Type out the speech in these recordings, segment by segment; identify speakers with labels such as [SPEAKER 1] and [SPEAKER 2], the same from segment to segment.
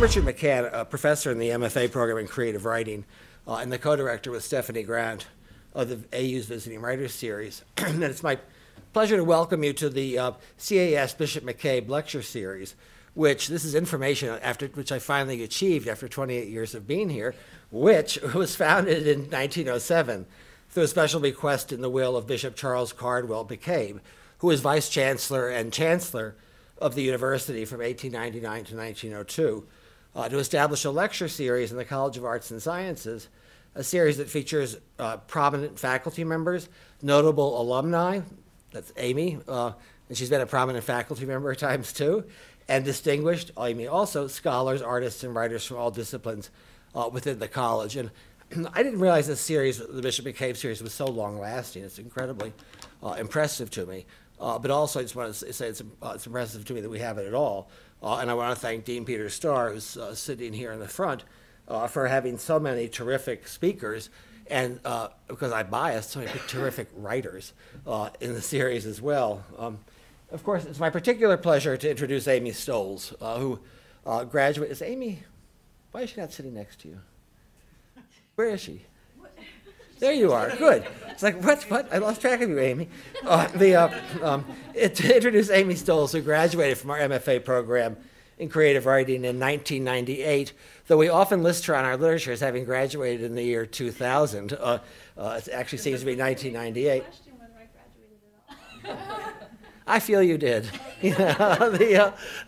[SPEAKER 1] I'm Richard McCann, a professor in the MFA program in creative writing, and the co-director with Stephanie Grant of the AU's Visiting Writers Series. And it's my pleasure to welcome you to the CAS Bishop McCabe Lecture Series, which this is information which I finally achieved after 28 years of being here, which was founded in 1907 through a special bequest in the will of Bishop Charles Cardwell McCabe, who was Vice Chancellor and Chancellor of the university from 1899 to 1902, to establish a lecture series in the College of Arts and Sciences, a series that features prominent faculty members, notable alumni, that's Amy, and she's been a prominent faculty member at times too, and distinguished, Amy also, scholars, artists, and writers from all disciplines within the college. And I didn't realize this series, the Bishop McCabe series, was so long-lasting. It's incredibly impressive to me. But also, I just want to say it's impressive to me that we have it at all. And I want to thank Dean Peter Starr, who's sitting here in the front, for having so many terrific speakers, and because I biased, so many terrific writers in the series as well. Of course, it's my particular pleasure to introduce Amy Stolz, who graduated. Is Amy, why is she not sitting next to you? Where is she? There you are. Good. It's like, what? I lost track of you, Amy. To introduce Amy Stolz, who graduated from our MFA program in creative writing in 1998, though we often list her on our literature as having graduated in the year 2000. It actually seems to be 1998. I feel you did.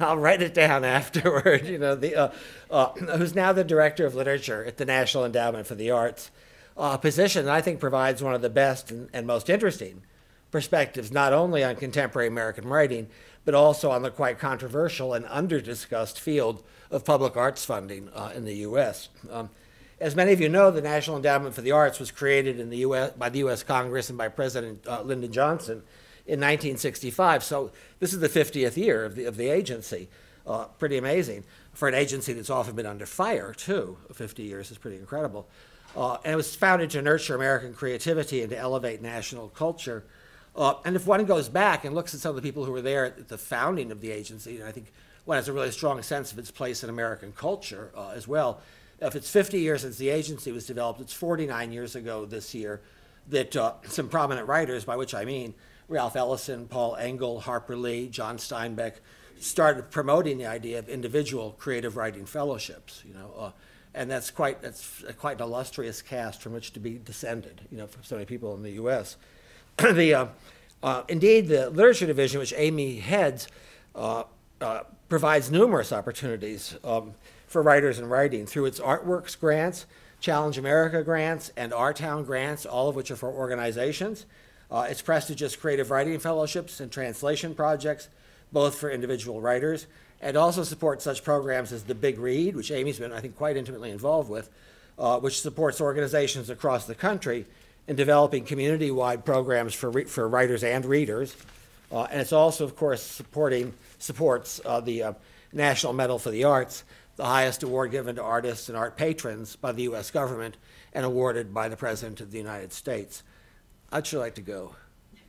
[SPEAKER 1] I'll write it down afterward. Who's now the director of literature at the National Endowment for the Arts. A position that I think provides one of the best and most interesting perspectives, not only on contemporary American writing, but also on the quite controversial and under-discussed field of public arts funding in the U.S. As many of you know, the National Endowment for the Arts was created in the U.S. by the U.S. Congress and by President Lyndon Johnson in 1965. So this is the 50th year of the agency. Pretty amazing for an agency that's often been under fire, too. 50 years is pretty incredible. And it was founded to nurture American creativity and to elevate national culture. And if one goes back and looks at some of the people who were there at the founding of the agency, I think one has a really strong sense of its place in American culture as well. If it's 50 years since the agency was developed, it's 49 years ago this year that some prominent writers, by which I mean Ralph Ellison, Paul Engel, Harper Lee, John Steinbeck, started promoting the idea of individual creative writing fellowships, and that's quite an illustrious cast from which to be descended, from so many people in the U.S. Indeed, the literature division, which Amy heads, provides numerous opportunities for writers in writing through its Artworks grants, Challenge America grants, and Our Town grants, all of which are for organizations. Its prestigious creative writing fellowships and translation projects, both for individual writers, and also supports such programs as the Big Read, which Amy's been, I think, quite intimately involved with, which supports organizations across the country in developing community-wide programs for writers and readers. And it's also, of course, supports the National Medal for the Arts, the highest award given to artists and art patrons by the U.S. government and awarded by the President of the United States. I'd sure like to go.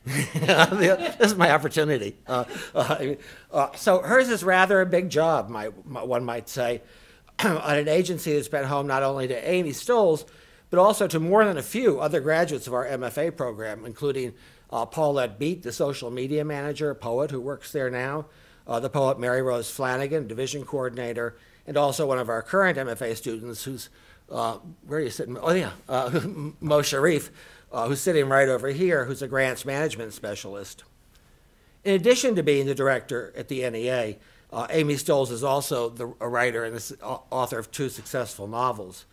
[SPEAKER 1] This is my opportunity. So hers is rather a big job, one might say, on an agency that's been home not only to Amy Stolz, but also to more than a few other graduates of our MFA program, including Paulette Beat, the social media manager, a poet who works there now, the poet Mary Rose Flanagan, division coordinator, and also one of our current MFA students who's, where are you sitting? Oh yeah, Mo Sharif, who's sitting right over here, who's a grants management specialist. In addition to being the director at the NEA, Amy Stolz is also a writer and the author of 2 successful novels.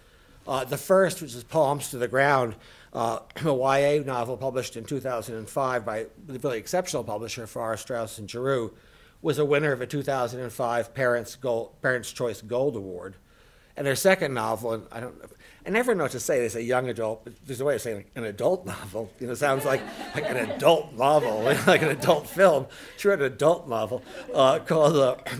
[SPEAKER 1] The first, which is Poems to the Ground, a YA novel published in 2005 by the really exceptional publisher Forrest Strauss and Giroux, was a winner of a 2005 Parents' Choice Gold Award. And her second novel, and I never know what to say. They say young adult, but there's a way of saying an adult novel. Sounds like an adult novel, like an adult film. She wrote an adult novel called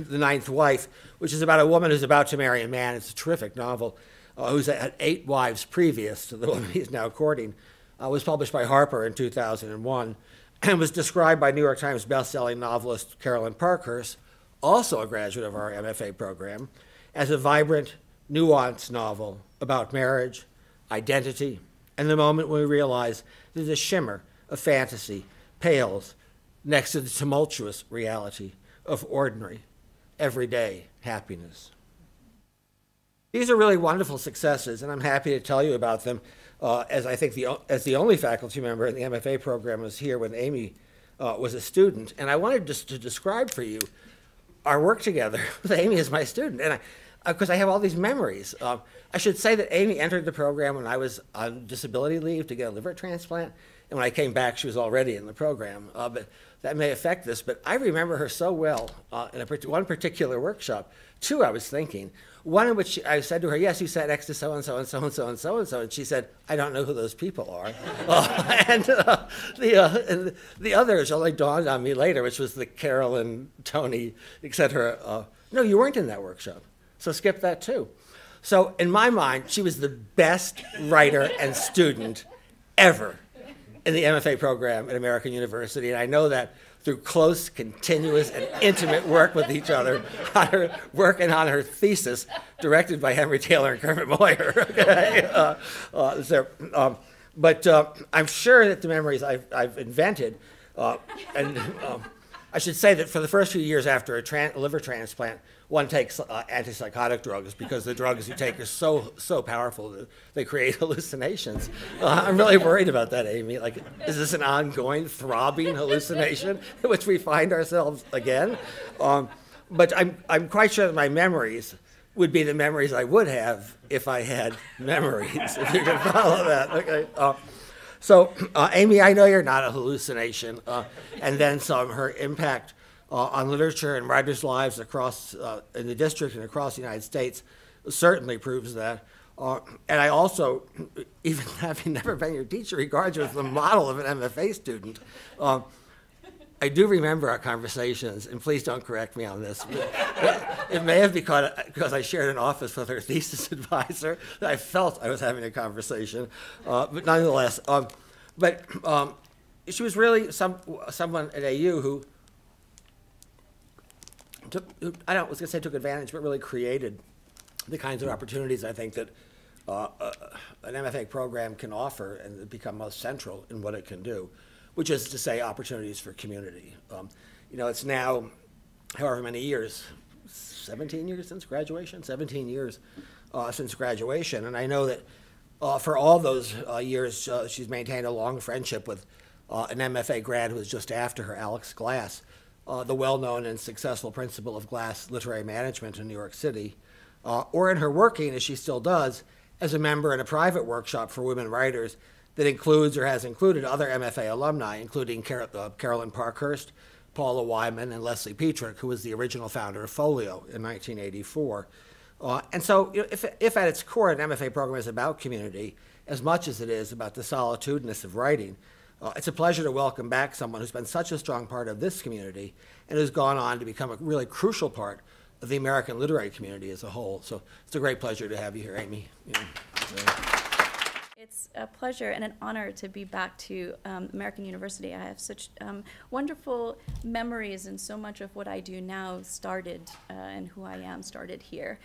[SPEAKER 1] The Ninth Wife, which is about a woman who's about to marry a man. It's a terrific novel. Who's had 8 wives previous to the woman he's now courting. Was published by Harper in 2001, and was described by New York Times bestselling novelist Carolyn Parkhurst, also a graduate of our MFA program, as a vibrant, nuanced novel about marriage, identity, and the moment when we realize that the shimmer of fantasy pales next to the tumultuous reality of ordinary, everyday happiness. These are really wonderful successes, and I'm happy to tell you about them, as I think as the only faculty member in the MFA program was here when Amy was a student. And I wanted just to describe for you our work together with Amy as my student, and because I have all these memories. I should say that Amy entered the program when I was on disability leave to get a liver transplant, and when I came back, she was already in the program. But that may affect this, but I remember her so well in one particular workshop. Two, I was thinking. One in which I said to her, yes, you sat next to so-and-so and so-and-so and so-and-so, and she said, I don't know who those people are. And the others only dawned on me later, which was the Carolyn, Tony, et cetera. No, you weren't in that workshop, so skip that too. So in my mind, she was the best writer and student ever in the MFA program at American University, and I know that through close, continuous, and intimate work with each other on her work and on her thesis, directed by Henry Taylor and Kermit Moyer. Okay? But I'm sure that the memories I've invented, and I should say that for the first few years after a liver transplant, one takes antipsychotic drugs because the drugs you take are so powerful that they create hallucinations. I'm really worried about that, Amy. Like, is this an ongoing, throbbing hallucination in which we find ourselves again? But I'm quite sure that my memories would be the memories I would have if I had memories, if you can follow that. Okay. So, Amy, I know you're not a hallucination, and then some. Her impact on literature and writers' lives across in the district and across the United States certainly proves that. And I also, even having never been your teacher, regard you as the model of an MFA student. I do remember our conversations, and please don't correct me on this. It may have because I shared an office with her thesis advisor that I felt I was having a conversation, but nonetheless. She was really someone at AU who took advantage, but really created the kinds of opportunities I think that an MFA program can offer and become most central in what it can do, which is to say opportunities for community. It's now however many years, 17 years since graduation, 17 years since graduation. And I know that for all those years, she's maintained a long friendship with an MFA grad who was just after her, Alex Glass, the well-known and successful principal of Glass Literary Management in New York City, or in her working, as she still does, as a member in a private workshop for women writers that includes or has included other MFA alumni, including Carolyn Parkhurst, Paula Wyman, and Leslie Petrick, who was the original founder of Folio in 1984. And so if at its core an MFA program is about community, as much as it is about the solitudinous of writing, it's a pleasure to welcome back someone who's been such a strong part of this community and who's gone on to become a really crucial part of the American literary community as a whole. So it's a great pleasure to have you here, Amy.
[SPEAKER 2] It's a pleasure and an honor to be back to American University. I have such wonderful memories, and so much of what I do now started and who I am started here.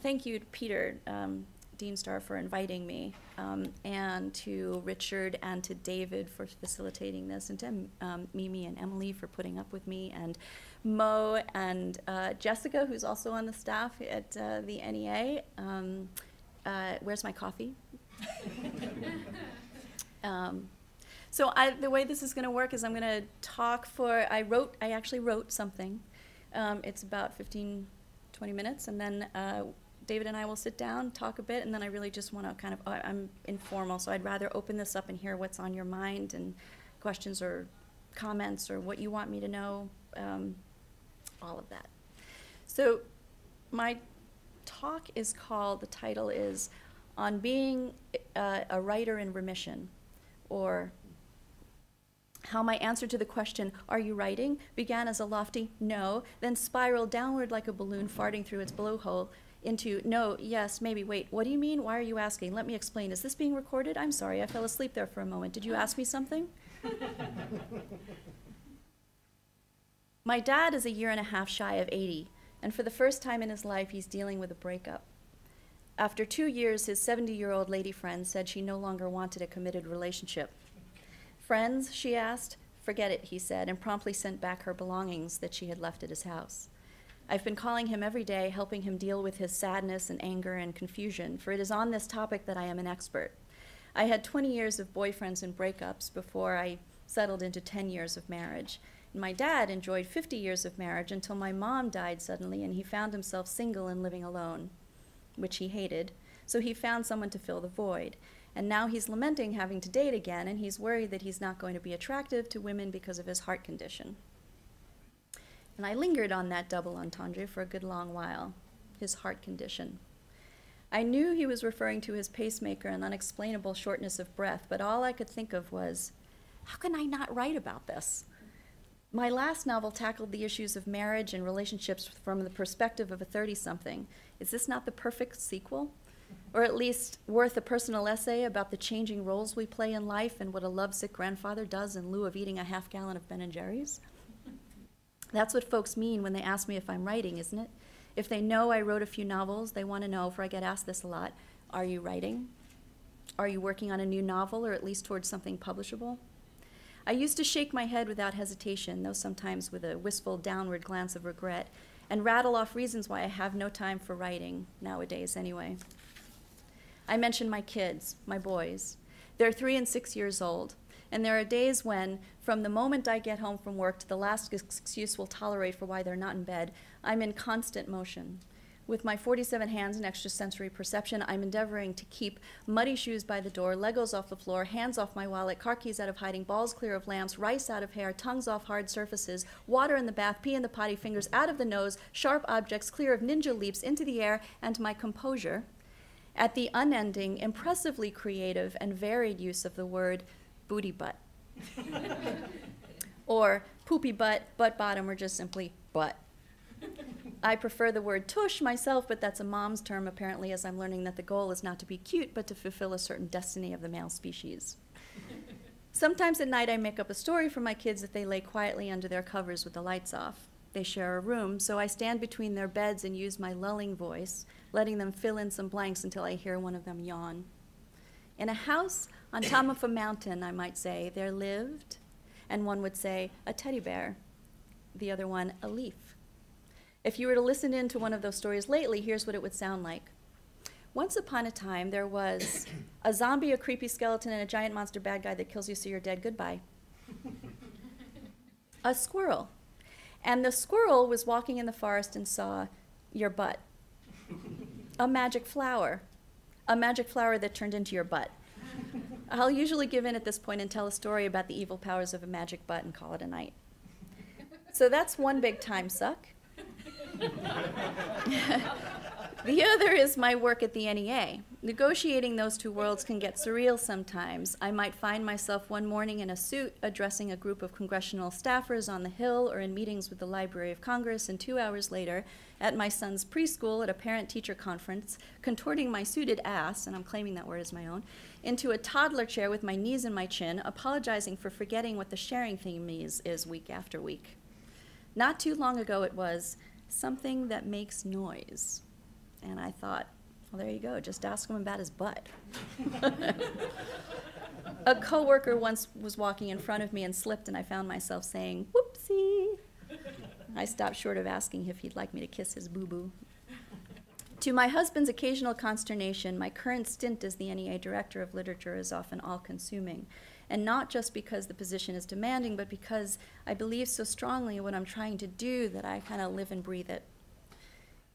[SPEAKER 2] Thank you to Peter Dean Starr for inviting me, and to Richard and to David for facilitating this, and to Mimi and Emily for putting up with me, and Mo and Jessica, who's also on the staff at the NEA. Where's my coffee? So the way this is going to work is I'm going to talk I actually wrote something. It's about 15, 20 minutes, and then David and I will sit down, talk a bit, and then I really just want to I'm informal, so I'd rather open this up and hear what's on your mind and questions or comments or what you want me to know, all of that. So my talk is called, the title is On Being a Writer in Remission, or how my answer to the question, are you writing, began as a lofty no, then spiraled downward like a balloon farting through its blowhole into no, yes, maybe, wait, what do you mean? Why are you asking? Let me explain. Is this being recorded? I'm sorry, I fell asleep there for a moment. Did you ask me something? My dad is a year and a half shy of 80. And for the first time in his life, he's dealing with a breakup. After 2 years, his 70-year-old lady friend said she no longer wanted a committed relationship. Friends, she asked. Forget it, he said, and promptly sent back her belongings that she had left at his house. I've been calling him every day, helping him deal with his sadness and anger and confusion, for it is on this topic that I am an expert. I had 20 years of boyfriends and breakups before I settled into 10 years of marriage. And my dad enjoyed 50 years of marriage until my mom died suddenly and he found himself single and living alone, which he hated. So he found someone to fill the void. And now he's lamenting having to date again, and he's worried that he's not going to be attractive to women because of his heart condition. And I lingered on that double entendre for a good long while, his heart condition. I knew he was referring to his pacemaker and unexplainable shortness of breath, but all I could think of was, how can I not write about this? My last novel tackled the issues of marriage and relationships from the perspective of a 30-something. Is this not the perfect sequel? Or at least worth a personal essay about the changing roles we play in life and what a lovesick grandfather does in lieu of eating a half-gallon of Ben & Jerry's? That's what folks mean when they ask me if I'm writing, isn't it? If they know I wrote a few novels, they want to know, for I get asked this a lot, are you writing? Are you working on a new novel, or at least towards something publishable? I used to shake my head without hesitation, though sometimes with a wistful downward glance of regret, and rattle off reasons why I have no time for writing, nowadays anyway. I mentioned my kids, my boys. They're 3 and 6 years old, and there are days when, from the moment I get home from work to the last excuse we'll tolerate for why they're not in bed, I'm in constant motion. With my 47 hands and extrasensory perception, I'm endeavoring to keep muddy shoes by the door, Legos off the floor, hands off my wallet, car keys out of hiding, balls clear of lamps, rice out of hair, tongues off hard surfaces, water in the bath, pee in the potty, fingers out of the nose, sharp objects clear of ninja leaps into the air, and my composure at the unending, impressively creative, and varied use of the word booty butt. Or poopy butt, butt bottom, or just simply butt. I prefer the word tush myself, but that's a mom's term apparently, as I'm learning that the goal is not to be cute, but to fulfill a certain destiny of the male species. Sometimes at night I make up a story for my kids if they lay quietly under their covers with the lights off. They share a room, so I stand between their beds and use my lulling voice, letting them fill in some blanks until I hear one of them yawn. In a house on top of a mountain, I might say, there lived, and one would say, a teddy bear, the other one, a leaf. If you were to listen in to one of those stories lately, here's what it would sound like. Once upon a time, there was a zombie, a creepy skeleton, and a giant monster bad guy that kills you so you're dead. Goodbye. A squirrel. And the squirrel was walking in the forest and saw your butt. A magic flower that turned into your butt. I'll usually give in at this point and tell a story about the evil powers of a magic butt and call it a night. So that's one big time suck. The other is my work at the NEA. Negotiating those two worlds can get surreal sometimes. I might find myself one morning in a suit addressing a group of congressional staffers on the Hill or in meetings with the Library of Congress, and 2 hours later, at my son's preschool at a parent-teacher conference, contorting my suited ass, and I'm claiming that word as my own, into a toddler chair with my knees in my chin, apologizing for forgetting what the sharing theme is week after week. Not too long ago it was something that makes noise. And I thought, well, there you go, just ask him about his butt. A coworker once was walking in front of me and slipped, and I found myself saying, whoopsie. I stopped short of asking if he'd like me to kiss his boo-boo. To my husband's occasional consternation, my current stint as the NEA Director of Literature is often all-consuming. And not just because the position is demanding, but because I believe so strongly in what I'm trying to do that I kind of live and breathe it.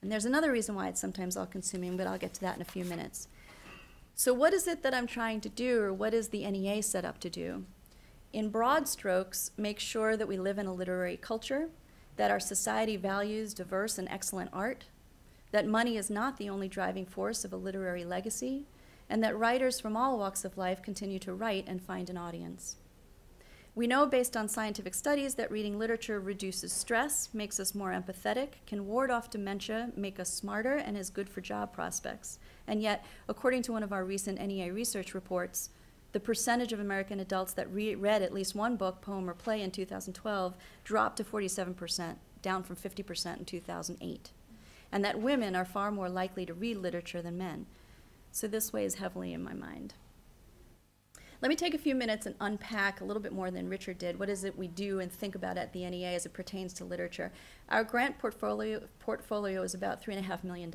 [SPEAKER 2] And there's another reason why it's sometimes all-consuming, but I'll get to that in a few minutes. So what is it that I'm trying to do, or what is the NEA set up to do? In broad strokes, make sure that we live in a literary culture, that our society values diverse and excellent art, that money is not the only driving force of a literary legacy, and that writers from all walks of life continue to write and find an audience. We know based on scientific studies that reading literature reduces stress, makes us more empathetic, can ward off dementia, make us smarter, and is good for job prospects. And yet, according to one of our recent NEA research reports, the percentage of American adults that read at least one book, poem, or play in 2012 dropped to 47%. down from 50% in 2008, and that women are far more likely to read literature than men. So this weighs heavily in my mind. Let me take a few minutes and unpack a little bit more than Richard did. What is it we do and think about at the NEA as it pertains to literature? Our grant portfolio is about $3.5 million.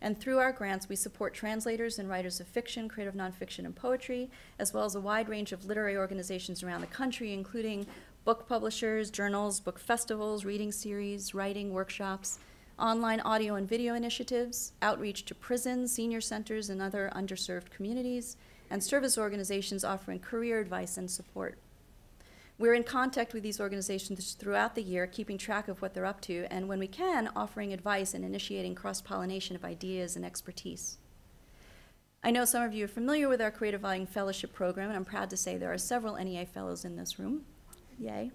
[SPEAKER 2] And through our grants, we support translators and writers of fiction, creative nonfiction, and poetry, as well as a wide range of literary organizations around the country, including book publishers, journals, book festivals, reading series, writing workshops, online audio and video initiatives, outreach to prisons, senior centers, and other underserved communities, and service organizations offering career advice and support. We're in contact with these organizations throughout the year, keeping track of what they're up to, and when we can, offering advice and initiating cross-pollination of ideas and expertise. I know some of you are familiar with our Creative Writing Fellowship Program, and I'm proud to say there are several NEA fellows in this room. Yay.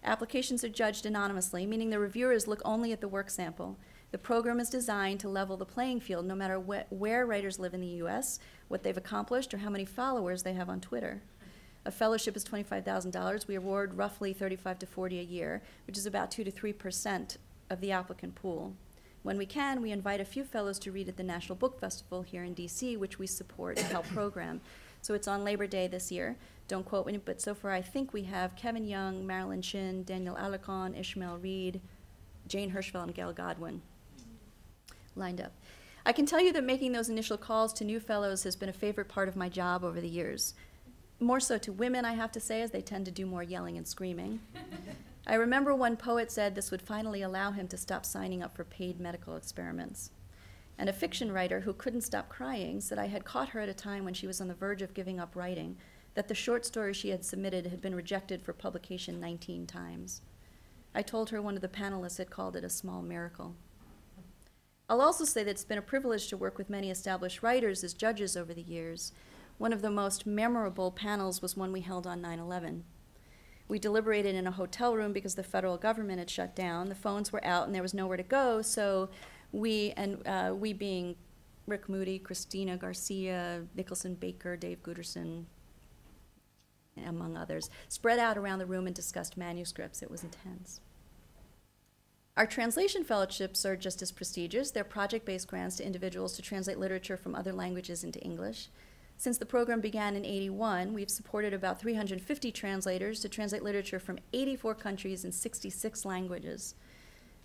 [SPEAKER 2] Applications are judged anonymously, meaning the reviewers look only at the work sample. The program is designed to level the playing field no matter where writers live in the US, what they've accomplished, or how many followers they have on Twitter. A fellowship is $25,000. We award roughly 35 to 40 a year, which is about 2 to 3% of the applicant pool. When we can, we invite a few fellows to read at the National Book Festival here in DC, which we support and help program. So it's on Labor Day this year. Don't quote me, but so far I think we have Kevin Young, Marilyn Chin, Daniel Alarcon, Ishmael Reed, Jane Hirschfeld, and Gail Godwin lined up. I can tell you that making those initial calls to new fellows has been a favorite part of my job over the years. More so to women, I have to say, as they tend to do more yelling and screaming. I remember one poet said this would finally allow him to stop signing up for paid medical experiments. And a fiction writer who couldn't stop crying said I had caught her at a time when she was on the verge of giving up writing, that the short story she had submitted had been rejected for publication 19 times. I told her one of the panelists had called it a small miracle. I'll also say that it's been a privilege to work with many established writers as judges over the years. One of the most memorable panels was one we held on 9/11. We deliberated in a hotel room because the federal government had shut down. The phones were out and there was nowhere to go, so we being Rick Moody, Christina Garcia, Nicholson Baker, Dave Gooderson, among others, spread out around the room and discussed manuscripts. It was intense. Our translation fellowships are just as prestigious. They're project-based grants to individuals to translate literature from other languages into English. Since the program began in '81, we've supported about 350 translators to translate literature from 84 countries in 66 languages,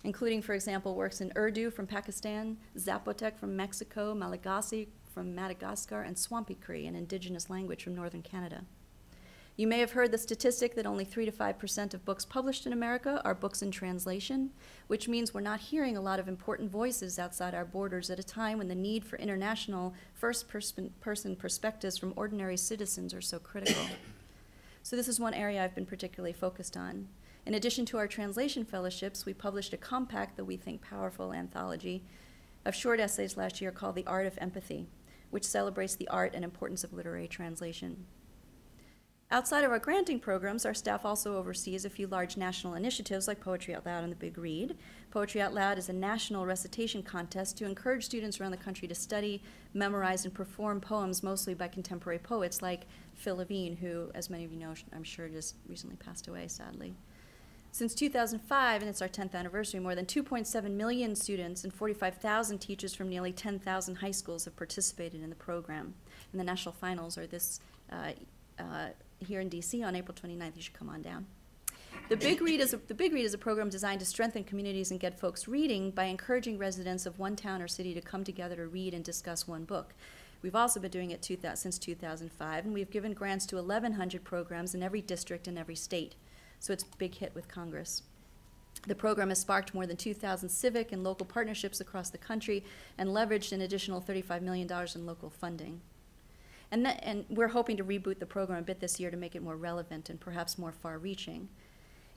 [SPEAKER 2] including, for example, works in Urdu from Pakistan, Zapotec from Mexico, Malagasy from Madagascar, and Swampy Cree, an indigenous language from northern Canada. You may have heard the statistic that only 3 to 5% of books published in America are books in translation, which means we're not hearing a lot of important voices outside our borders at a time when the need for international first-person perspectives from ordinary citizens are so critical. So this is one area I've been particularly focused on. In addition to our translation fellowships, we published a compact that we think powerful anthology of short essays last year called The Art of Empathy, which celebrates the art and importance of literary translation. Outside of our granting programs, our staff also oversees a few large national initiatives like Poetry Out Loud and The Big Read. Poetry Out Loud is a national recitation contest to encourage students around the country to study, memorize, and perform poems mostly by contemporary poets like Phil Levine, who, as many of you know, I'm sure just recently passed away, sadly. Since 2005, and it's our 10th anniversary, more than 2.7 million students and 45,000 teachers from nearly 10,000 high schools have participated in the program. And the national finals are this here in DC on April 29th. You should come on down. The Big Read is a program designed to strengthen communities and get folks reading by encouraging residents of one town or city to come together to read and discuss one book. We've also been doing it since 2005, and we've given grants to 1,100 programs in every district and every state. So it's a big hit with Congress. The program has sparked more than 2,000 civic and local partnerships across the country and leveraged an additional $35 million in local funding. And we're hoping to reboot the program a bit this year to make it more relevant and perhaps more far-reaching.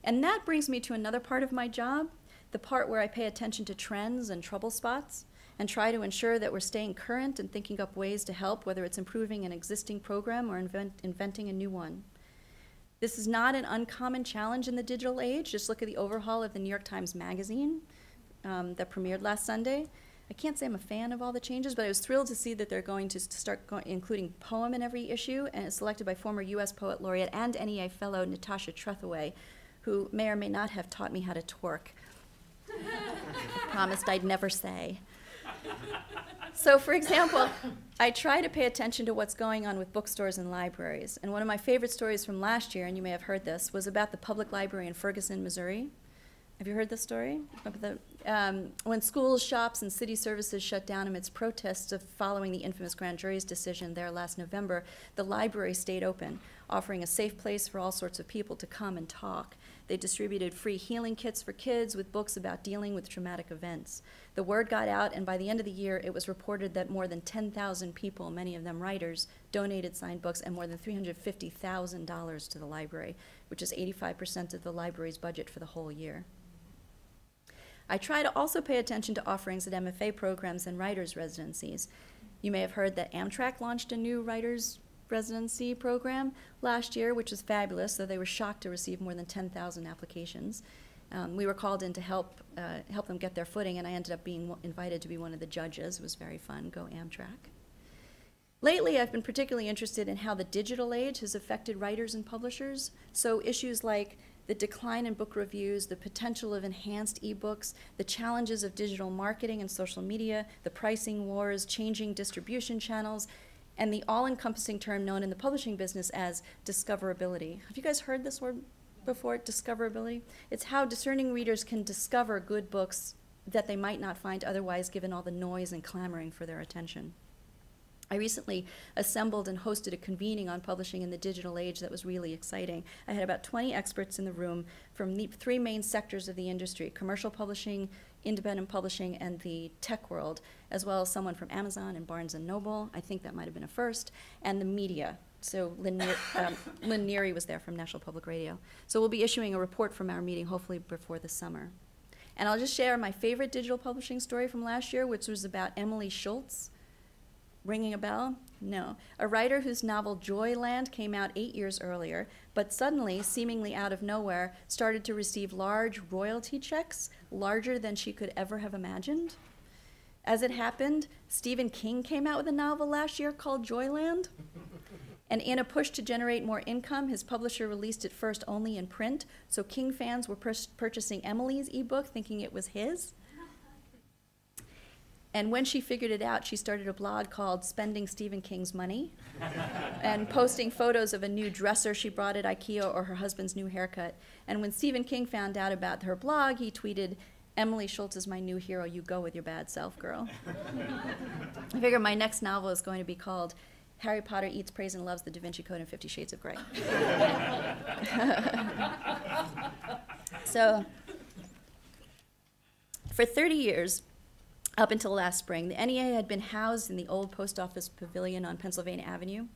[SPEAKER 2] And that brings me to another part of my job, the part where I pay attention to trends and trouble spots and try to ensure that we're staying current and thinking up ways to help, whether it's improving an existing program or inventing a new one. This is not an uncommon challenge in the digital age. Just look at the overhaul of the New York Times Magazine that premiered last Sunday. I can't say I'm a fan of all the changes, but I was thrilled to see that they're going to start including poem in every issue, and it's selected by former U.S. Poet Laureate and NEA fellow Natasha Trethewey, who may or may not have taught me how to twerk. I promised I'd never say. So, for example, I try to pay attention to what's going on with bookstores and libraries. And one of my favorite stories from last year, and you may have heard this, was about the public library in Ferguson, Missouri. Have you heard this story? When schools, shops, and city services shut down amidst protests following the infamous grand jury's decision there last November, the library stayed open, offering a safe place for all sorts of people to come and talk. They distributed free healing kits for kids with books about dealing with traumatic events. The word got out, and by the end of the year, it was reported that more than 10,000 people, many of them writers, donated signed books and more than $350,000 to the library, which is 85% of the library's budget for the whole year. I try to also pay attention to offerings at MFA programs and writers' residencies. You may have heard that Amtrak launched a new writers' residency program last year, which was fabulous, though they were shocked to receive more than 10,000 applications. We were called in to help them get their footing, and I ended up being invited to be one of the judges. It was very fun. Go Amtrak. Lately, I've been particularly interested in how the digital age has affected writers and publishers. So issues like the decline in book reviews, the potential of enhanced ebooks, the challenges of digital marketing and social media, the pricing wars, changing distribution channels, and the all-encompassing term known in the publishing business as discoverability. Have you guys heard this word before, discoverability? It's how discerning readers can discover good books that they might not find otherwise given all the noise and clamoring for their attention. I recently assembled and hosted a convening on publishing in the digital age that was really exciting. I had about 20 experts in the room from the three main sectors of the industry: commercial publishing, independent publishing, and the tech world, as well as someone from Amazon and Barnes & Noble. I think that might have been a first, and the media. So Lynn Neary was there from National Public Radio. So we'll be issuing a report from our meeting hopefully before the summer. And I'll just share my favorite digital publishing story from last year, which was about Emily Schultz. Ringing a bell? No. A writer whose novel Joyland came out 8 years earlier, but suddenly, seemingly out of nowhere, started to receive large royalty checks, larger than she could ever have imagined. As it happened, Stephen King came out with a novel last year called Joyland. And in a push to generate more income, his publisher released it first only in print, so King fans were purchasing Emily's ebook thinking it was his. And when she figured it out, she started a blog called Spending Stephen King's Money and posting photos of a new dresser she brought at IKEA or her husband's new haircut. And when Stephen King found out about her blog, he tweeted, "Emily Schultz is my new hero. You go with your bad self, girl." I figure my next novel is going to be called Harry Potter Eats, Prays, and Loves the Da Vinci Code and 50 Shades of Grey. So, for 30 years, up until last spring, the NEA had been housed in the old post office pavilion on Pennsylvania Avenue,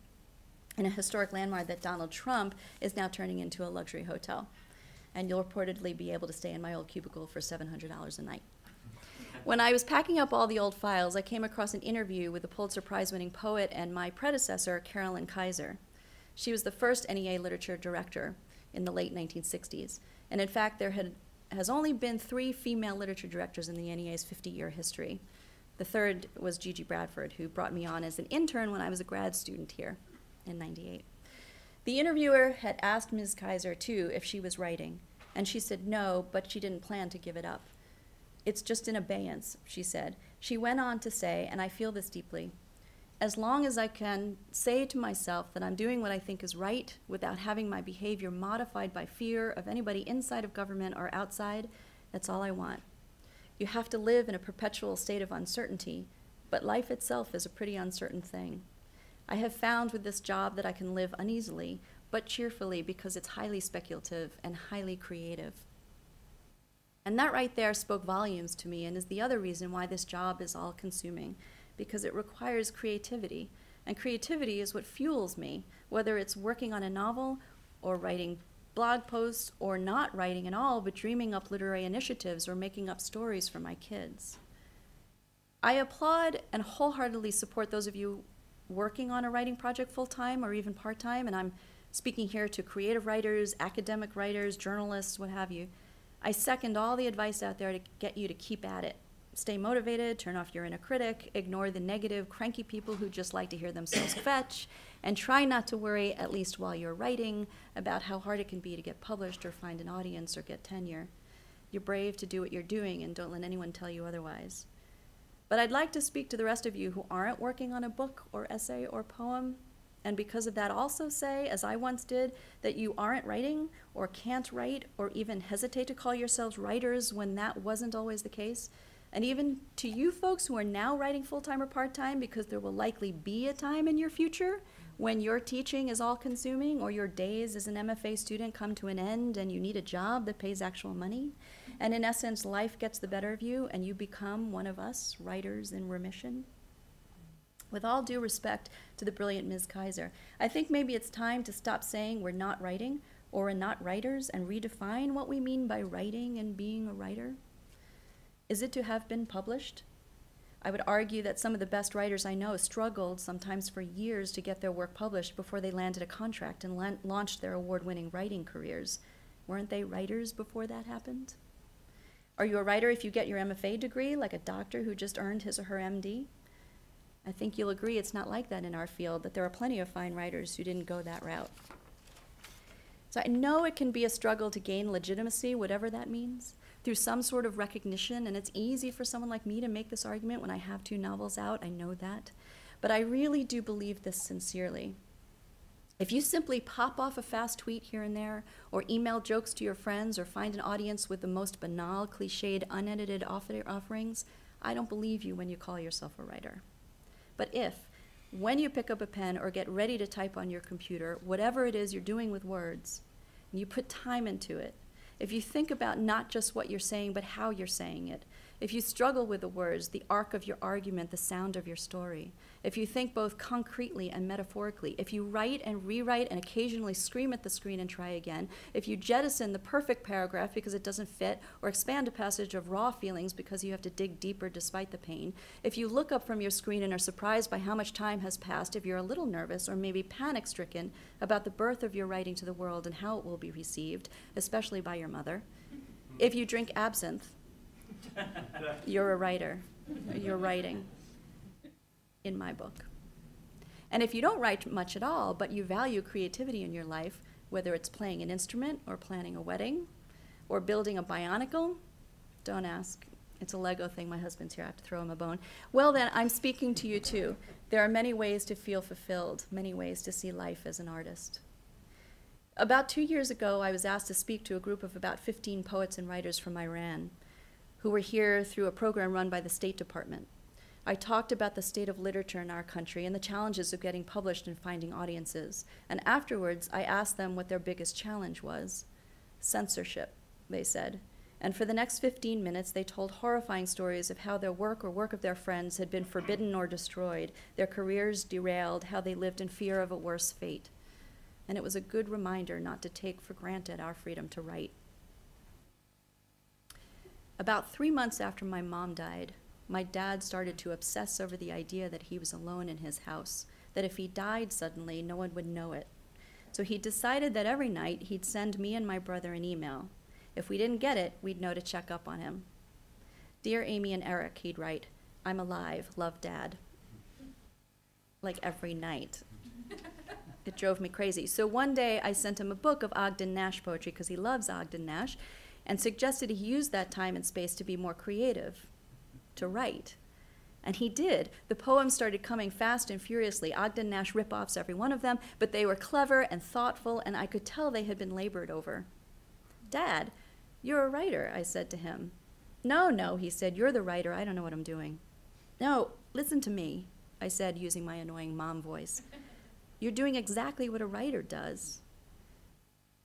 [SPEAKER 2] in a historic landmark that Donald Trump is now turning into a luxury hotel. And you'll reportedly be able to stay in my old cubicle for $700 a night. When I was packing up all the old files, I came across an interview with the Pulitzer Prize-winning poet and my predecessor, Carolyn Kaiser. She was the first NEA literature director in the late 1960s. And in fact, there has only been 3 female literature directors in the NEA's 50-year history. The third was Gigi Bradford, who brought me on as an intern when I was a grad student here in '98. The interviewer had asked Ms. Kaiser, too, if she was writing, and she said no, but she didn't plan to give it up. "It's just in abeyance," she said. She went on to say, and I feel this deeply, "As long as I can say to myself that I'm doing what I think is right without having my behavior modified by fear of anybody inside of government or outside, that's all I want. You have to live in a perpetual state of uncertainty, but life itself is a pretty uncertain thing. I have found with this job that I can live uneasily, but cheerfully because it's highly speculative and highly creative." And that right there spoke volumes to me and is the other reason why this job is all-consuming, because it requires creativity. And creativity is what fuels me, whether it's working on a novel or writing blog posts or not writing at all, but dreaming up literary initiatives or making up stories for my kids. I applaud and wholeheartedly support those of you working on a writing project full-time or even part-time, and I'm speaking here to creative writers, academic writers, journalists, what have you. I second all the advice out there to get you to keep at it. Stay motivated, turn off your inner critic, ignore the negative, cranky people who just like to hear themselves fetch, And try not to worry, at least while you're writing, about how hard it can be to get published or find an audience or get tenure. You're brave to do what you're doing, and don't let anyone tell you otherwise. But I'd like to speak to the rest of you who aren't working on a book or essay or poem, and because of that also say, as I once did, that you aren't writing or can't write or even hesitate to call yourselves writers when that wasn't always the case. And even to you folks who are now writing full-time or part-time, because there will likely be a time in your future when your teaching is all-consuming or your days as an MFA student come to an end and you need a job that pays actual money. And in essence, life gets the better of you and you become one of us, writers in remission. With all due respect to the brilliant Ms. Kaiser, I think maybe it's time to stop saying we're not writing or we're not writers and redefine what we mean by writing and being a writer. Is it to have been published? I would argue that some of the best writers I know struggled, sometimes for years, to get their work published before they landed a contract and launched their award-winning writing careers. Weren't they writers before that happened? Are you a writer if you get your MFA degree, like a doctor who just earned his or her MD? I think you'll agree it's not like that in our field, that there are plenty of fine writers who didn't go that route. So I know it can be a struggle to gain legitimacy, whatever that means, through some sort of recognition, and it's easy for someone like me to make this argument when I have 2 novels out, I know that. But I really do believe this sincerely. If you simply pop off a fast tweet here and there, or email jokes to your friends, or find an audience with the most banal, cliched, unedited offerings, I don't believe you when you call yourself a writer. But if, when you pick up a pen or get ready to type on your computer, whatever it is you're doing with words, and you put time into it, if you think about not just what you're saying, but how you're saying it, if you struggle with the words, the arc of your argument, the sound of your story, if you think both concretely and metaphorically, if you write and rewrite and occasionally scream at the screen and try again, if you jettison the perfect paragraph because it doesn't fit, or expand a passage of raw feelings because you have to dig deeper despite the pain, if you look up from your screen and are surprised by how much time has passed, if you're a little nervous or maybe panic-stricken about the birth of your writing to the world and how it will be received, especially by your mother, if you drink absinthe, you're a writer. You're writing in my book. And if you don't write much at all, but you value creativity in your life, whether it's playing an instrument or planning a wedding or building a bionicle, don't ask. It's a Lego thing. My husband's here. I have to throw him a bone. Well, then, I'm speaking to you, too. There are many ways to feel fulfilled, many ways to see life as an artist. About 2 years ago, I was asked to speak to a group of about 15 poets and writers from Iran who were here through a program run by the State Department. I talked about the state of literature in our country and the challenges of getting published and finding audiences. And afterwards, I asked them what their biggest challenge was. Censorship, they said. And for the next 15 minutes, they told horrifying stories of how their work or work of their friends had been forbidden or destroyed, their careers derailed, how they lived in fear of a worse fate. And it was a good reminder not to take for granted our freedom to write. About 3 months after my mom died, my dad started to obsess over the idea that he was alone in his house, that if he died suddenly, no one would know it. So he decided that every night he'd send me and my brother an email. If we didn't get it, we'd know to check up on him. Dear Amy and Eric, he'd write, I'm alive, love Dad. Like every night. It drove me crazy. So one day I sent him a book of Ogden Nash poetry because he loves Ogden Nash, and suggested he use that time and space to be more creative, to write. And he did. The poems started coming fast and furiously. Ogden Nash rip-offs, every one of them, but they were clever and thoughtful, and I could tell they had been labored over. Dad, you're a writer, I said to him. No, he said, you're the writer, I don't know what I'm doing. No, listen to me, I said, using my annoying mom voice. You're doing exactly what a writer does.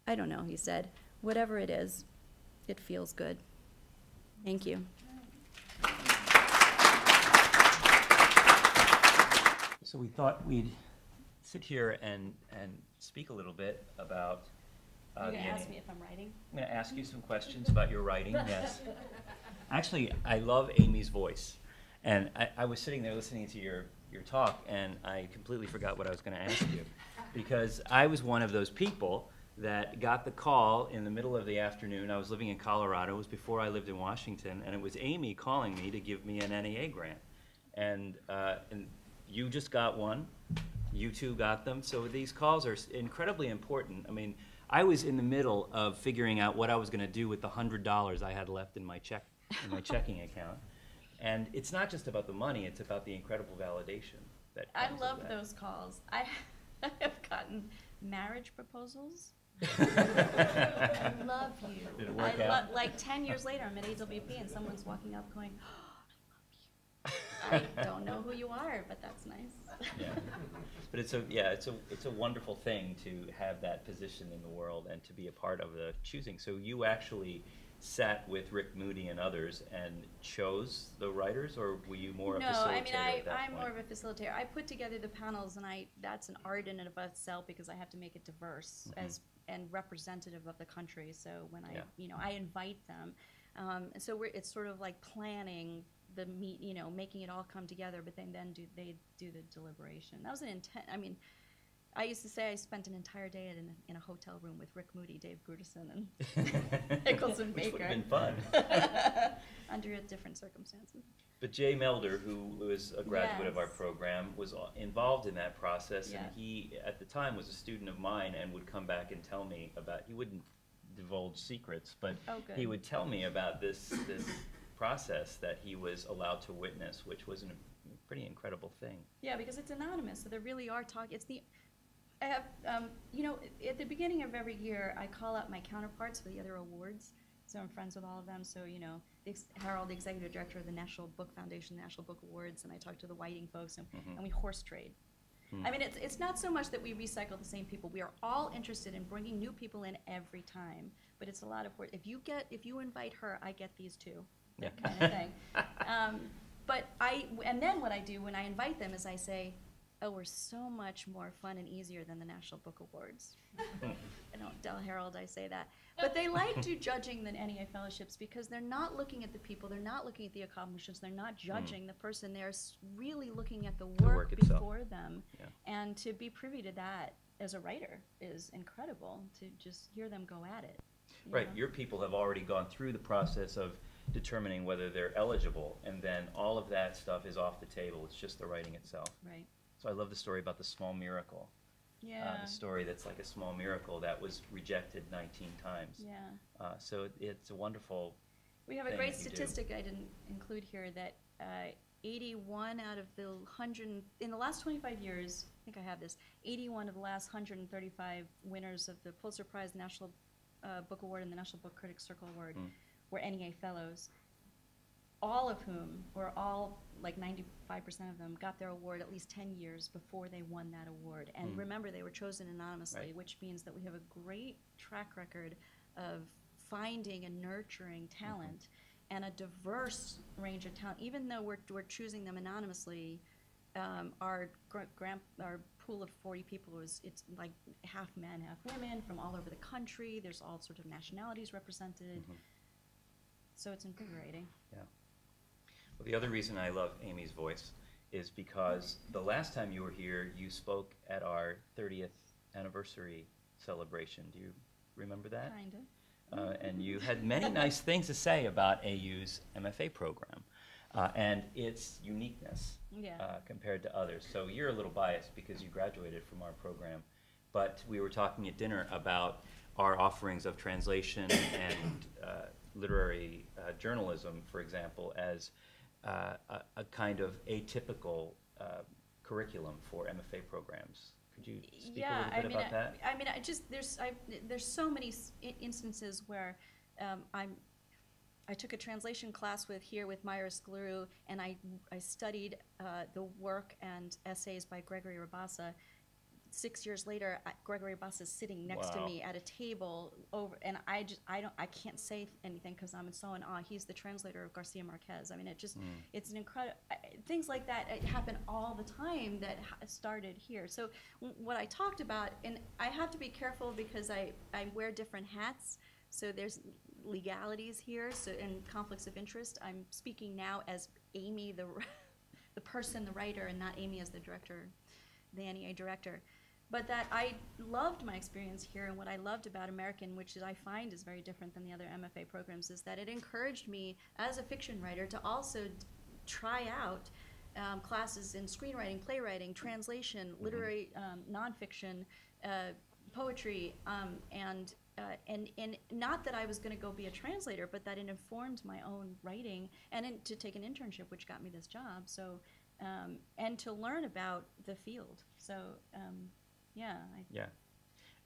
[SPEAKER 2] I don't know, he said. Whatever it is, it feels good. Thank you.
[SPEAKER 3] So we thought we'd sit here and speak a little bit about
[SPEAKER 2] You're going to ask me if I'm writing?
[SPEAKER 3] I'm going to ask you some questions about your writing, yes. Actually, I love Amy's voice. And I was sitting there listening to your talk, and I completely forgot what I was going to ask you. Because I was one of those people that got the call in the middle of the afternoon. I was living in Colorado. It was before I lived in Washington, and it was Amy calling me to give me an NEA grant. And you just got one. You two got them. So these calls are incredibly important. I mean, I was in the middle of figuring out what I was going to do with the $100 I had left in my checking account. And it's not just about the money, it's about the incredible validation that
[SPEAKER 2] I
[SPEAKER 3] comes
[SPEAKER 2] love
[SPEAKER 3] with that.
[SPEAKER 2] those calls. I have gotten marriage proposals. I love you.
[SPEAKER 3] Did it work out?
[SPEAKER 2] Like 10 years later, I'm at AWP and someone's walking up going, oh, I love you. I don't know who you are, but that's nice.
[SPEAKER 3] Yeah. But it's a wonderful thing to have that position in the world and to be a part of the choosing. So you actually sat with Rick Moody and others and chose the writers, or were you more a facilitator
[SPEAKER 2] No, I mean,
[SPEAKER 3] at that
[SPEAKER 2] I'm
[SPEAKER 3] point?
[SPEAKER 2] more of a facilitator. I put together the panels, and that's an art in and of itself because I have to make it diverse and representative of the country. So when I invite them, so it's sort of like planning the making it all come together. But then they do the deliberation. That was an intent. I mean, I used to say I spent an entire day in a hotel room with Rick Moody, Dave Gruderson, and Nichols and
[SPEAKER 3] Which would
[SPEAKER 2] Baker.
[SPEAKER 3] have been fun.
[SPEAKER 2] Under different circumstances.
[SPEAKER 3] But Jay Melder, who was a graduate of our
[SPEAKER 2] Yes.
[SPEAKER 3] program, was involved in that process,
[SPEAKER 2] Yeah.
[SPEAKER 3] and he, at the time, was a student of mine and would come back and tell me about, he wouldn't divulge secrets, but
[SPEAKER 2] Oh, good.
[SPEAKER 3] he would tell me about this process that he was allowed to witness, which was a pretty incredible thing.
[SPEAKER 2] Yeah, because it's anonymous, so they really are talking. I have, at the beginning of every year, I call out my counterparts for the other awards. So I'm friends with all of them. So, Harold, the executive director of the National Book Foundation, the National Book Awards, and I talk to the Whiting folks, and we horse trade. I mean, it's not so much that we recycle the same people. We are all interested in bringing new people in every time, but it's a lot of work. If you invite her, I get these two, that
[SPEAKER 3] Yeah.
[SPEAKER 2] kind of thing. And then what I do when I invite them is I say, oh, we're so much more fun and easier than the National Book Awards. I don't tell Harold I say that. But they like to judging the NEA fellowships because they're not looking at the people, they're not looking at the accomplishments, they're not judging the person, they're really looking at the work
[SPEAKER 3] itself.
[SPEAKER 2] before them.
[SPEAKER 3] Yeah.
[SPEAKER 2] And to be privy to that as a writer is incredible, to just hear them go at it. you
[SPEAKER 3] Right,
[SPEAKER 2] know?
[SPEAKER 3] your people have already gone through the process of determining whether they're eligible, and then all of that stuff is off the table, it's just the writing itself.
[SPEAKER 2] Right.
[SPEAKER 3] So I love the story about the small miracle.
[SPEAKER 2] Yeah.
[SPEAKER 3] The story that's like a small miracle that was rejected 19 times.
[SPEAKER 2] Yeah.
[SPEAKER 3] So it's a wonderful
[SPEAKER 2] We have a
[SPEAKER 3] thing
[SPEAKER 2] great
[SPEAKER 3] that you do.
[SPEAKER 2] statistic I didn't include here that 81 out of the 100, in the last 25 years, I think I have this, 81 of the last 135 winners of the Pulitzer Prize, the National Book Award, and the National Book Critics Circle Award were NEA fellows, all of whom, or all, like 95% of them, got their award at least 10 years before they won that award. And remember, they were chosen anonymously,
[SPEAKER 3] Right.
[SPEAKER 2] which means that we have a great track record of finding and nurturing talent and a diverse range of talent. Even though we're choosing them anonymously, our pool of 40 people it's like half men, half women from all over the country. There's all sorts of nationalities represented. So it's invigorating.
[SPEAKER 3] Yeah. Well, the other reason I love Amy's voice is because the last time you were here, you spoke at our 30th anniversary celebration. Do you remember that?
[SPEAKER 2] Kinda.
[SPEAKER 3] And you had many nice things to say about AU's MFA program and its uniqueness
[SPEAKER 2] Yeah.
[SPEAKER 3] compared to others. So you're a little biased because you graduated from our program, but we were talking at dinner about our offerings of translation and literary journalism, for example, as a kind of atypical curriculum for MFA programs. Could you speak a little bit about that?
[SPEAKER 2] I mean, there's so many instances where I took a translation class with Myers Gluru, and I studied the work and essays by Gregory Rabassa. 6 years later, Gregory Rabassa is sitting next to
[SPEAKER 3] Wow.
[SPEAKER 2] me at a table over, and I can't say anything because I'm so in awe. He's the translator of Garcia Marquez. I mean, it's an incredible, things like that happen all the time that started here. So what I talked about, and I have to be careful because I wear different hats, so there's legalities here, and conflicts of interest. I'm speaking now as Amy, the person, the writer, and not Amy as the director, the NEA director. But that I loved my experience here, and what I loved about American, which I find is very different than the other MFA programs, is that it encouraged me as a fiction writer to also try out classes in screenwriting, playwriting, translation, literary nonfiction, poetry, and not that I was going to go be a translator, but that it informed my own writing, and to take an internship, which got me this job. So, and to learn about the field. So, yeah.
[SPEAKER 3] Yeah.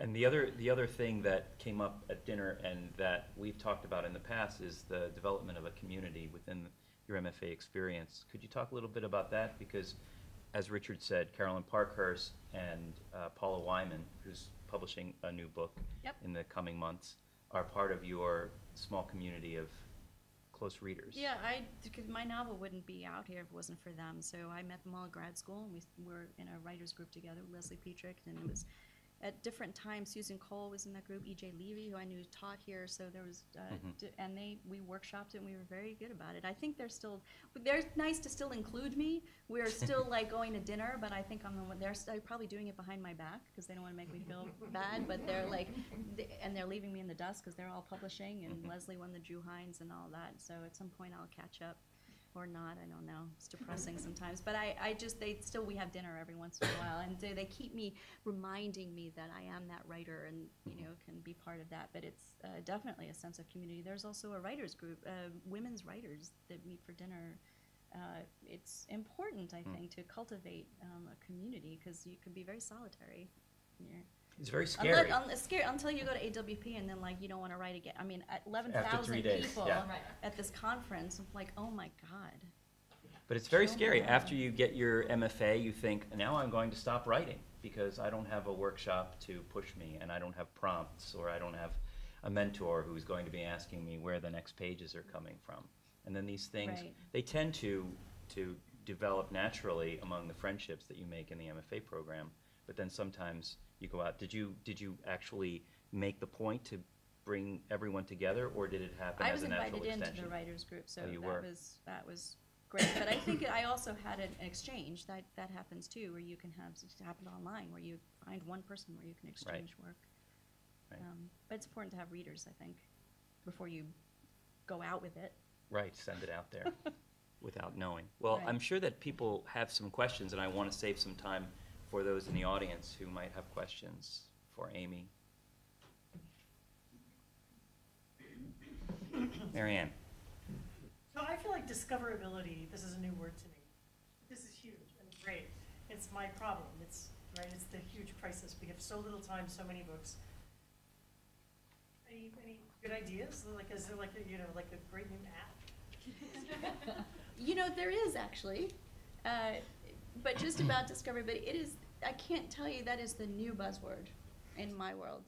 [SPEAKER 3] And the other thing that came up at dinner and that we've talked about in the past is the development of a community within your MFA experience. Could you talk a little bit about that? Because, as Richard said, Carolyn Parkhurst and Paula Wyman, who's publishing a new book
[SPEAKER 2] Yep.
[SPEAKER 3] in the coming months, are part of your small community of close readers.
[SPEAKER 2] Yeah, because my novel wouldn't be out here if it wasn't for them. So I met them all at grad school, and we were in a writers group together, Leslie Petrick, and it was at different times. Susan Cole was in that group, E.J. Levy, who I knew taught here. So there was, and we workshopped it, and we were very good about it. I think they're nice to still include me. We're still like going to dinner, but I think they're probably doing it behind my back because they don't want to make me feel bad. But they're like, and they're leaving me in the dust because they're all publishing, and Leslie won the Drew Hines and all that. So at some point I'll catch up. Or not, I don't know. It's depressing sometimes. But we have dinner every once in a while, and they keep me reminding me that I am that writer and, can be part of that. But it's definitely a sense of community. There's also a writers group, women's writers that meet for dinner. It's important, I think, to cultivate a community because you can be very solitary.
[SPEAKER 3] It's very scary.
[SPEAKER 2] It's scary until you go to AWP and then you don't want to write again. I mean,
[SPEAKER 3] After
[SPEAKER 2] 11,000
[SPEAKER 3] 3 days,
[SPEAKER 2] people
[SPEAKER 3] yeah.
[SPEAKER 2] at this conference. I'm like, oh my God.
[SPEAKER 3] But it's very
[SPEAKER 2] Oh,
[SPEAKER 3] scary.
[SPEAKER 2] my.
[SPEAKER 3] After you get your MFA, you think, now I'm going to stop writing because I don't have a workshop to push me, and I don't have prompts, or I don't have a mentor who's going to be asking me where the next pages are coming from. And then these things,
[SPEAKER 2] Right.
[SPEAKER 3] they tend to develop naturally among the friendships that you make in the MFA program. But then sometimes you go out. Did you actually make the point to bring everyone together, or did it happen
[SPEAKER 2] I
[SPEAKER 3] as
[SPEAKER 2] was
[SPEAKER 3] a natural
[SPEAKER 2] invited
[SPEAKER 3] extension?
[SPEAKER 2] into the writers group, so
[SPEAKER 3] Oh, you were.
[SPEAKER 2] that was great. But I think I also had an exchange that happens too, where you can have it happen online, where you find one person where you can exchange work.
[SPEAKER 3] Right.
[SPEAKER 2] But it's important to have readers, I think, before you go out with it.
[SPEAKER 3] Right, send it out there without knowing. Well,
[SPEAKER 2] Right.
[SPEAKER 3] I'm sure that people have some questions, and I want to save some time for those in the audience who might have questions for Amy. Marianne.
[SPEAKER 4] So I feel like discoverability, this is a new word to me. This is huge and great. It's my problem. It's the huge crisis. We have so little time, so many books. Any good ideas? Is there like a great new app?
[SPEAKER 2] There is actually, but just about discoverability, it is. I can't tell you that is the new buzzword in my world,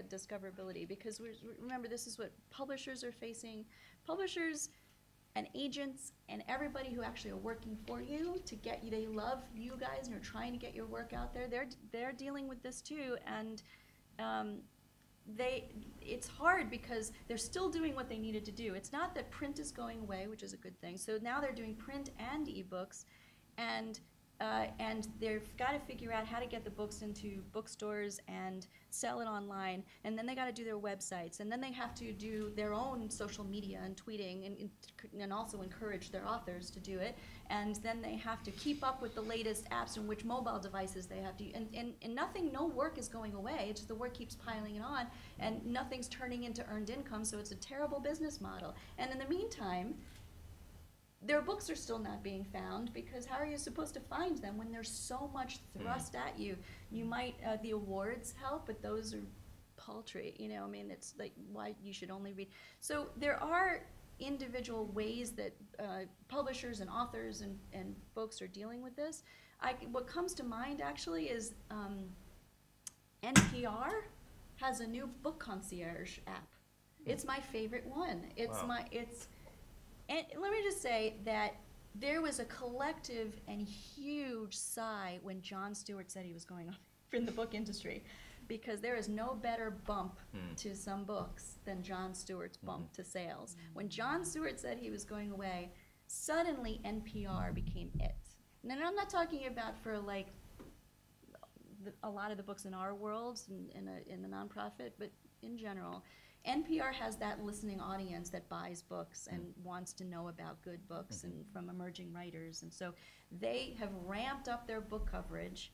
[SPEAKER 2] discoverability, because remember, this is what publishers are facing. Publishers and agents and everybody who actually are working for you to get you, they love you guys and are trying to get your work out there. They're dealing with this too, and it's hard because they're still doing what they needed to do. It's not that print is going away, which is a good thing. So now they're doing print and ebooks, and they've got to figure out how to get the books into bookstores and sell it online, and then they got to do their websites, and then they have to do their own social media and tweeting, and also encourage their authors to do it, and then they have to keep up with the latest apps and which mobile devices they have to use, and no work is going away. It's just the work keeps piling it on, and nothing's turning into earned income, so it's a terrible business model. And in the meantime, their books are still not being found, because how are you supposed to find them when there's so much thrust at you? You might, the awards help, but those are paltry, it's like, why you should only read. So there are individual ways that publishers and authors and folks are dealing with this. What comes to mind actually is NPR has a new book concierge app. It's my favorite one.
[SPEAKER 3] Wow.
[SPEAKER 2] And let me just say that there was a collective and huge sigh when Jon Stewart said he was going off in the book industry, because there is no better bump to some books than Jon Stewart's bump to sales. When Jon Stewart said he was going away, suddenly NPR became it. And I'm not talking about for like a lot of the books in our world, in the nonprofit, but in general. NPR has that listening audience that buys books and wants to know about good books and from emerging writers. And so they have ramped up their book coverage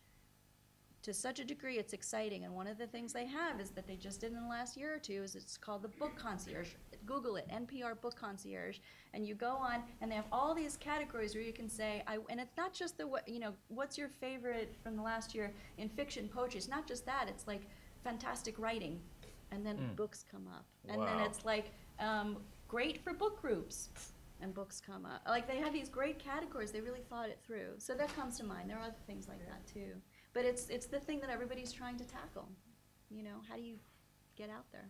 [SPEAKER 2] to such a degree it's exciting. And one of the things they have is that they just did in the last year or two is it's called the Book Concierge. Google it, NPR Book Concierge, and you go on and they have all these categories where you can say, and it's not just what's your favorite from the last year in fiction, poetry. It's not just that. It's like fantastic writing, and then books come up, and then
[SPEAKER 3] Wow.
[SPEAKER 2] it's like great for book groups, and books come up. Like they have these great categories. They really thought it through. So that comes to mind. There are other things like that too. But it's the thing that everybody's trying to tackle. How do you get out there?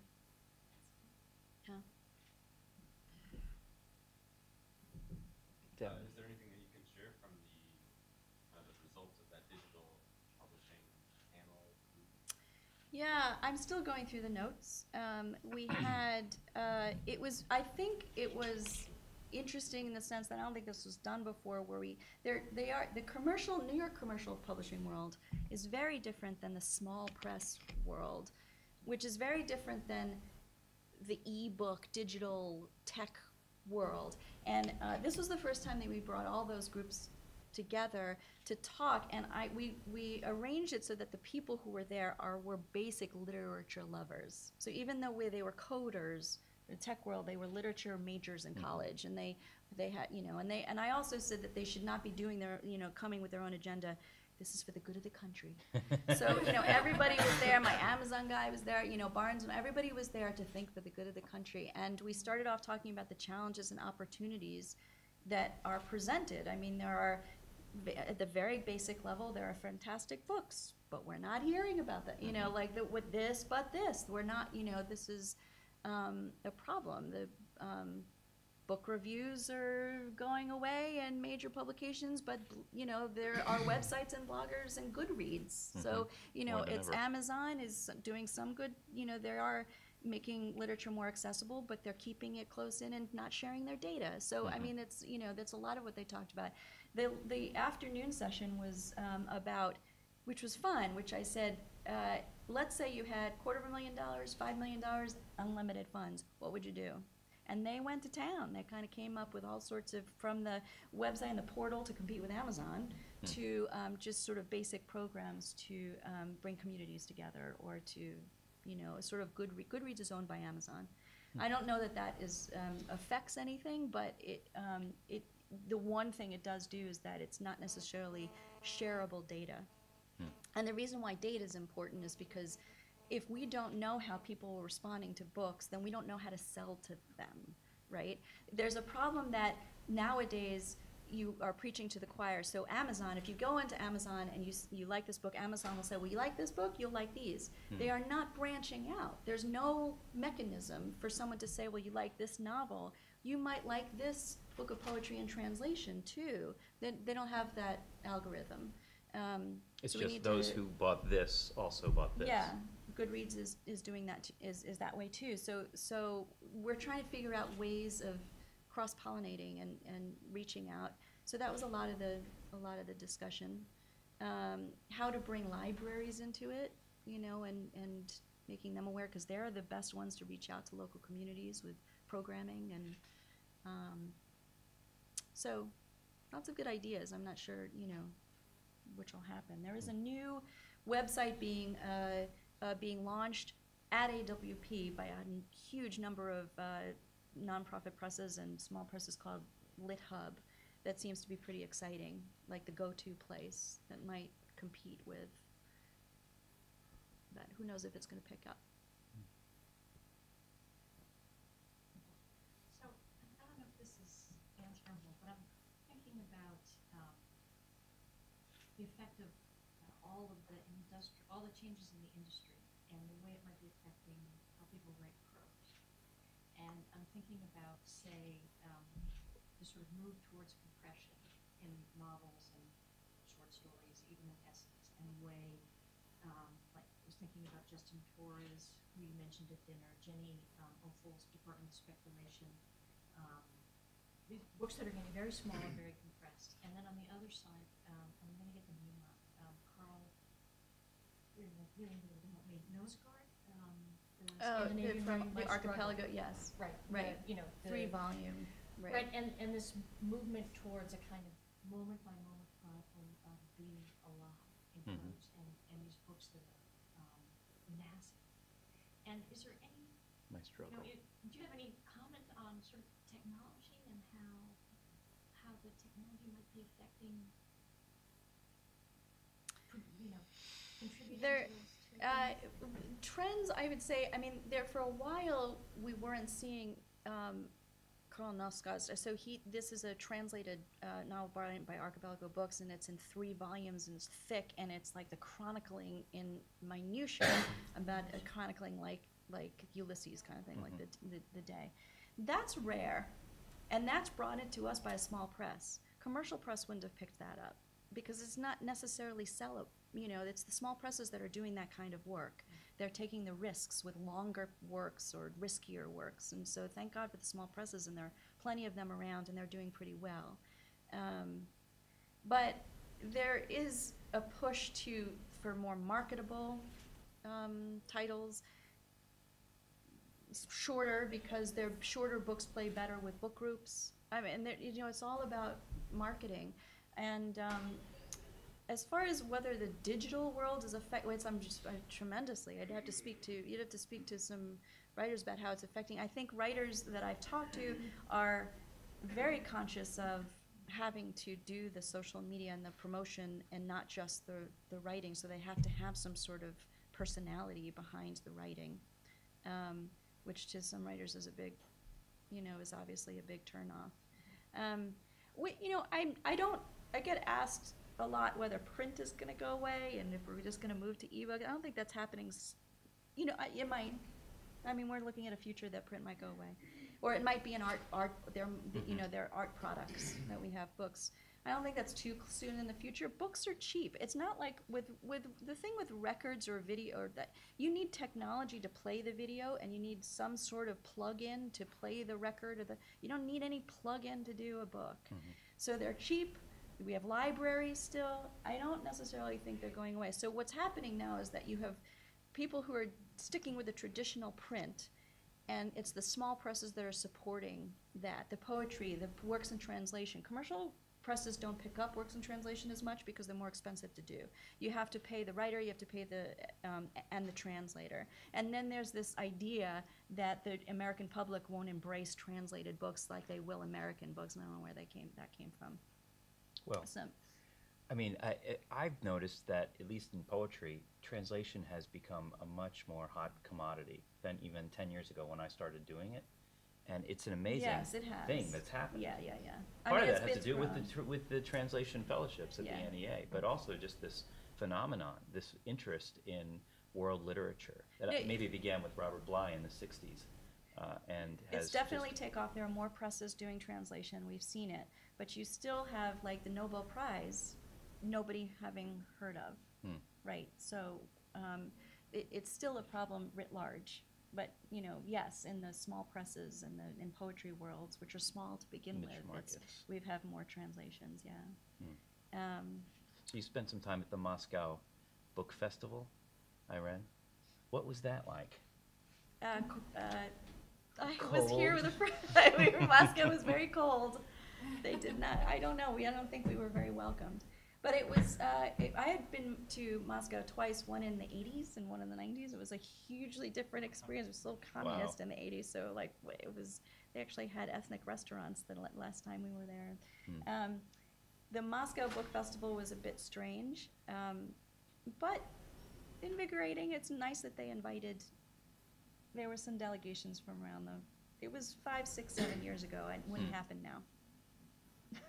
[SPEAKER 2] Yeah.
[SPEAKER 5] Is there anything that you can share from the results of that digital publishing panel?
[SPEAKER 2] Yeah, I'm still going through the notes. We had, I think it was interesting in the sense that I don't think this was done before, where the New York commercial publishing world is very different than the small press world, which is very different than the e-book, digital tech world. And this was the first time that we brought all those groups together to talk, and we arranged it so that the people who were there were basic literature lovers. So even though they were coders, in the tech world, they were literature majors in college, and they had, and I also said that they should not be doing their, coming with their own agenda. This is for the good of the country. So, everybody was there. My Amazon guy was there, Barnes, and everybody was there to think for the good of the country. And we started off talking about the challenges and opportunities that are presented. I mean, there are, at the very basic level, there are fantastic books, but we're not hearing about that, like with this, but this. We're not, this is a problem. The book reviews are going away in major publications, but there are websites and bloggers and Goodreads. So
[SPEAKER 3] More than
[SPEAKER 2] it's
[SPEAKER 3] ever.
[SPEAKER 2] Amazon is doing some good. They are making literature more accessible, but they're keeping it close in and not sharing their data. So I mean, it's that's a lot of what they talked about. The afternoon session was about, which was fun. Which I said, let's say you had $250,000, $5 million, unlimited funds. What would you do? And they went to town. They kind of came up with all sorts of, from the website and the portal to compete with Amazon, to just sort of basic programs to bring communities together, or to, sort of Goodreads is owned by Amazon. I don't know that is affects anything, but the one thing it does do is that it's not necessarily shareable data. And the reason why data is important is because if we don't know how people are responding to books, then we don't know how to sell to them, right? There's a problem that nowadays you are preaching to the choir. So Amazon, if you go into Amazon and you like this book, Amazon will say, well, you like this book, you'll like these. They are not branching out. There's no mechanism for someone to say, well, you like this novel, you might like this book of poetry in translation too. They don't have that algorithm.
[SPEAKER 3] It's
[SPEAKER 2] So we
[SPEAKER 3] just
[SPEAKER 2] need
[SPEAKER 3] those
[SPEAKER 2] to-
[SPEAKER 3] who bought this also bought this.
[SPEAKER 2] Yeah, Goodreads is doing that, is that way too. So we're trying to figure out ways of cross-pollinating and reaching out. So that was a lot of the discussion. How to bring libraries into it, and making them aware, because they're the best ones to reach out to local communities with programming, and so lots of good ideas. I'm not sure, which will happen. There is a new website being launched at AWP by a huge number of nonprofit presses and small presses called LitHub. That seems to be pretty exciting, like the go-to place that might compete with that. Who knows if it's going to pick up?
[SPEAKER 6] So, I don't know if this is answerable, but I'm thinking about the effect of all the changes in the industry and the way it might be affecting how people write prose. And I'm thinking about, say, the sort of move towards compression in novels and short stories, even in essays, and the way, like, I was thinking about Justin Torres, who you mentioned at dinner, Jenny Ophel's Department of Speculation, these books that are getting very small and very compressed. And then on the other side, I'm going to get the name up, Carl, Nosgard, Scandinavian
[SPEAKER 2] from
[SPEAKER 6] writing
[SPEAKER 2] the
[SPEAKER 6] by struggle.
[SPEAKER 2] archipelago, yes,
[SPEAKER 6] Right,
[SPEAKER 2] right.
[SPEAKER 6] You know, the-
[SPEAKER 2] 3-volume,
[SPEAKER 6] Right, and this movement towards a kind of moment-by-moment chronicle of being alive in
[SPEAKER 3] Mhm.
[SPEAKER 6] prose, and these books that are massive. And is there any,
[SPEAKER 3] My
[SPEAKER 6] you
[SPEAKER 3] struggle.
[SPEAKER 6] know, do you have any comment on sort of technology and how the technology might be affecting, you know, contributing
[SPEAKER 2] There,
[SPEAKER 6] to this?
[SPEAKER 2] trends, I would say, I mean, there for a while, we weren't seeing Karl Nosgaz. So this is a translated novel by Archipelago Books, and it's in 3 volumes, and it's thick, and it's like the chronicling in minutia about a chronicling like Ulysses kind of thing, like the day. That's rare, and that's brought into us by a small press. Commercial press wouldn't have picked that up because it's not necessarily sellable. You know, it's the small presses that are doing that kind of work. They're taking the risks with longer works or riskier works. And so thank God for the small presses, and there are plenty of them around, and they're doing pretty well. But there is a push for more marketable titles, shorter, because their shorter books play better with book groups. I mean, you know, it's all about marketing. And as far as whether the digital world is affected, tremendously. You'd have to speak to some writers about how it's affecting. I think writers that I've talked to are very conscious of having to do the social media and the promotion and not just the writing. So they have to have some sort of personality behind the writing, which to some writers is is obviously a big turnoff. I get asked a lot whether print is going to go away and if we're just going to move to ebook. I don't think that's happening. It might. I mean, we're looking at a future that print might go away, or it might be an art. There are art products that we have books. I don't think that's too soon in the future. Books are cheap. It's not like with the thing with records or video, or that you need technology to play the video, and you need some sort of plug-in to play the record, you don't need any plug-in to do a book. So they're cheap. We have libraries still. I don't necessarily think they're going away. So what's happening now is that you have people who are sticking with the traditional print, and it's the small presses that are supporting that. The poetry, the works in translation. Commercial presses don't pick up works in translation as much because they're more expensive to do. You have to pay the writer, you have to pay and the translator. And then there's this idea that the American public won't embrace translated books like they will American books. I don't know where that came from.
[SPEAKER 3] Well,
[SPEAKER 2] So,
[SPEAKER 3] I mean, I've noticed that, at least in poetry, translation has become a much more hot commodity than even 10 years ago when I started doing it. And it's an amazing
[SPEAKER 2] yes, it has.
[SPEAKER 3] thing that's happened.
[SPEAKER 2] Yeah.
[SPEAKER 3] Part of
[SPEAKER 2] it's
[SPEAKER 3] that has to do
[SPEAKER 2] grown.
[SPEAKER 3] with the translation fellowships at
[SPEAKER 2] Yeah.
[SPEAKER 3] the NEA, but also just this phenomenon, this interest in world literature that
[SPEAKER 2] Yeah.
[SPEAKER 3] maybe began with Robert Bly in the 60s. And has
[SPEAKER 2] It's definitely
[SPEAKER 3] just,
[SPEAKER 2] take off. There are more presses doing translation. We've seen it. But you still have, like, the Nobel Prize, nobody having heard of, right? So it's still a problem writ large. But, yes, in the small presses and in poetry worlds, which are small to begin
[SPEAKER 3] Niche
[SPEAKER 2] with,
[SPEAKER 3] markets.
[SPEAKER 2] we've had more translations, yeah.
[SPEAKER 3] So you spent some time at the Moscow Book Festival, Irene. What was that like?
[SPEAKER 2] I was here with a friend. Moscow was very cold. They did not, I don't know, I don't think we were very welcomed. But it was, I had been to Moscow twice, one in the 80s and one in the 90s. It was a hugely different experience. It was still communist in the 80s, so like they actually had ethnic restaurants the last time we were there. The Moscow Book Festival was a bit strange, but invigorating. It's nice that they invited, there were some delegations from around it was 5, 6, 7 years ago. It wouldn't happen now.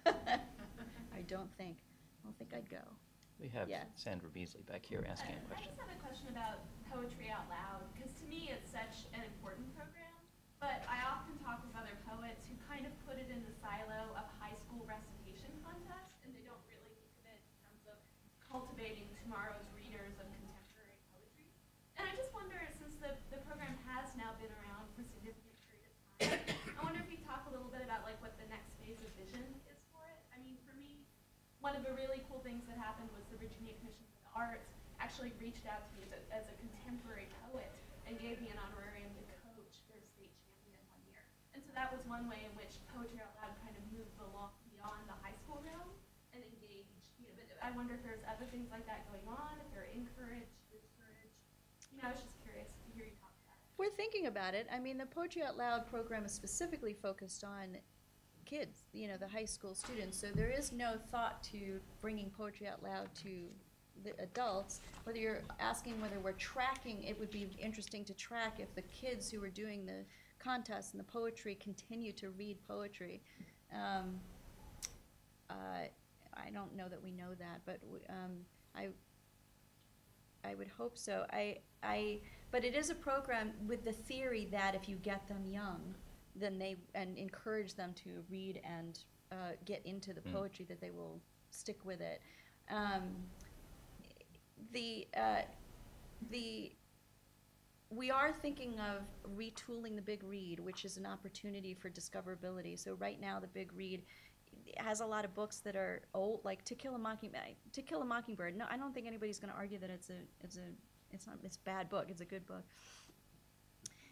[SPEAKER 2] I don't think I'd go.
[SPEAKER 3] We have
[SPEAKER 2] Yeah.
[SPEAKER 3] Sandra Beasley back here asking a
[SPEAKER 7] I
[SPEAKER 3] question.
[SPEAKER 7] just have a question about Poetry Out Loud, because to me it's such an important program, but I often talk with other poets who kind of put it in the silo of high school recitation contest, and they don't really think of it in terms of cultivating tomorrow's readers of contemporary poetry. And I just wonder, since the program has now been around for a significant period of time, I wonder if you talk a little bit about like what the next phase of vision is for it. I mean, for me, one of the really cool things that happened was the Virginia Commission for the Arts actually reached out to me as a contemporary poet and gave me an honorarium to coach their state champion 1 year. And so that was one way in which Poetry Out Loud kind of moved beyond the high school realm and engaged. You know, but I wonder if there's other things like that going on, if they're encouraged, discouraged. You know, I was just curious to hear you talk about it.
[SPEAKER 2] We're thinking about it. I mean, the Poetry Out Loud program is specifically focused on kids, you know, the high school students. So there is no thought to bringing Poetry Out Loud to the adults. Whether you're asking whether we're tracking, it would be interesting to track if the kids who are doing the contests and the poetry continue to read poetry. I don't know that we know that, but I would hope so. But it is a program with the theory that if you get them young, then and encourage them to read and get into the poetry, that they will stick with it. We are thinking of retooling the Big Read, which is an opportunity for discoverability. So right now, the Big Read has a lot of books that are old, like To Kill a Mockingbird. No, I don't think anybody's going to argue that it's a bad book. It's a good book.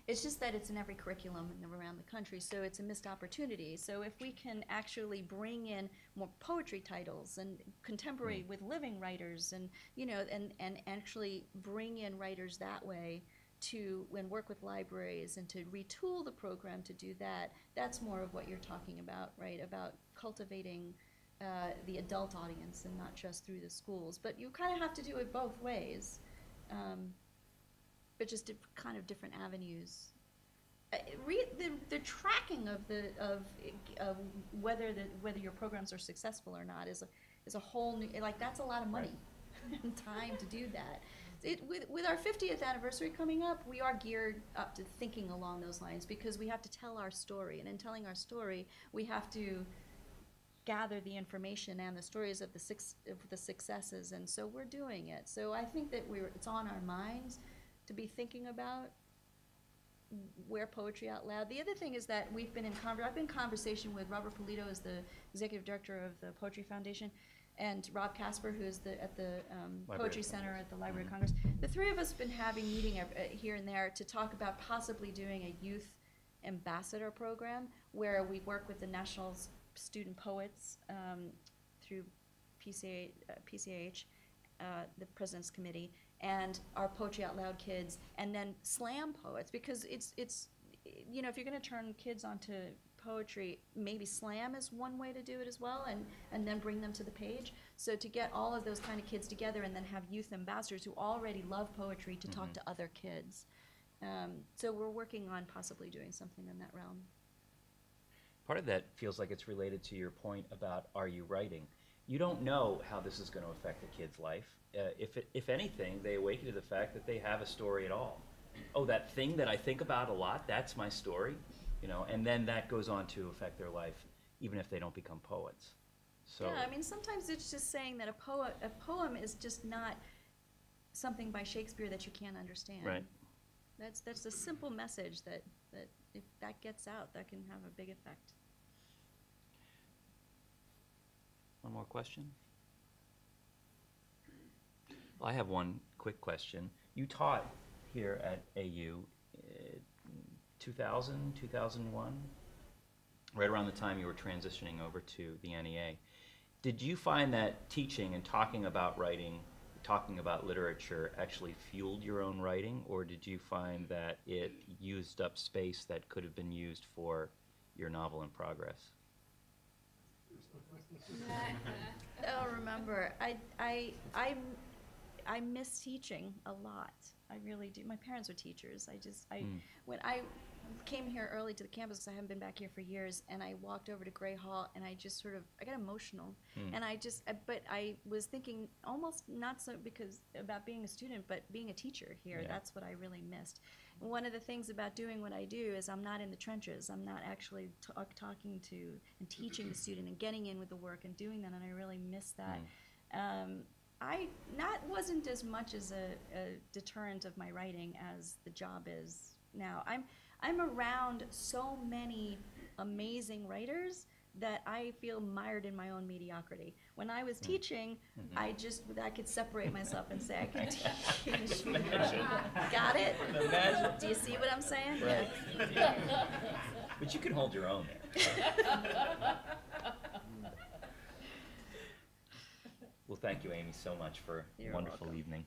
[SPEAKER 2] It's just that it's in every curriculum around the country, so it's a missed opportunity. So if we can actually bring in more poetry titles and contemporary with living writers, and you know, and actually bring in writers that way and work with libraries and to retool the program to do that, that's more of what you're talking about, right? About cultivating the adult audience and not just through the schools. But you kind of have to do it both ways. But just kind of different avenues. The tracking of whether your programs are successful or not is a whole new, like, that's a lot of money and time to do that. With our 50th anniversary coming up, we are geared up to thinking along those lines, because we have to tell our story, and in telling our story, we have to gather the information and the stories of the successes, and so we're doing it. So I think that it's on our minds to be thinking about where Poetry Out Loud. The other thing is that I've been in conversation with Robert Polito, as the executive director of the Poetry Foundation, and Rob Casper, who is at the Poetry Center at the Library of Congress. The three of us have been having meeting here and there to talk about possibly doing a youth ambassador program where we work with the National Student Poets through PCAH, the President's Committee, and our Poetry Out Loud kids, and then slam poets, because it's you know, if you're going to turn kids onto poetry, maybe slam is one way to do it as well, and then bring them to the page. So to get all of those kind of kids together and then have youth ambassadors who already love poetry to talk to other kids. So we're working on possibly doing something in that realm.
[SPEAKER 3] Part of that feels like it's related to your point about, are you writing? You don't know how this is going to affect a kid's life. If anything, they awaken to the fact that they have a story at all. Oh, that thing that I think about a lot, that's my story, you know, and then that goes on to affect their life, even if they don't become poets. So
[SPEAKER 2] yeah, I mean, sometimes it's just saying that a poem is just not something by Shakespeare that you can't understand.
[SPEAKER 3] Right.
[SPEAKER 2] That's a simple message that if that gets out, that can have a big effect.
[SPEAKER 3] One more question? Well, I have one quick question. You taught here at AU 2000, 2001, right around the time you were transitioning over to the NEA. Did you find that teaching and talking about writing, talking about literature actually fueled your own writing, or did you find that it used up space that could have been used for your novel in progress?
[SPEAKER 2] Oh, remember, I miss teaching a lot. I really do. My parents are teachers. When I came here early to the campus, because I haven't been back here for years, and I walked over to Gray Hall, and I just sort of, I got emotional. And but I was thinking almost not so about being a student, but being a teacher here. Yeah. That's what I really missed. And one of the things about doing what I do is I'm not in the trenches. I'm not actually talking to and teaching the student and getting in with the work and doing that, and I really miss that. Wasn't as much as a deterrent of my writing as the job is now. I'm around so many amazing writers that I feel mired in my own mediocrity. When I was teaching, I could separate myself and say, I can teach. Got it?
[SPEAKER 3] Imagine.
[SPEAKER 2] Do you see what I'm saying?
[SPEAKER 3] Right. But you can hold your own there. Well, thank you, Amy, so much for a
[SPEAKER 2] You're
[SPEAKER 3] wonderful
[SPEAKER 2] welcome.
[SPEAKER 3] evening.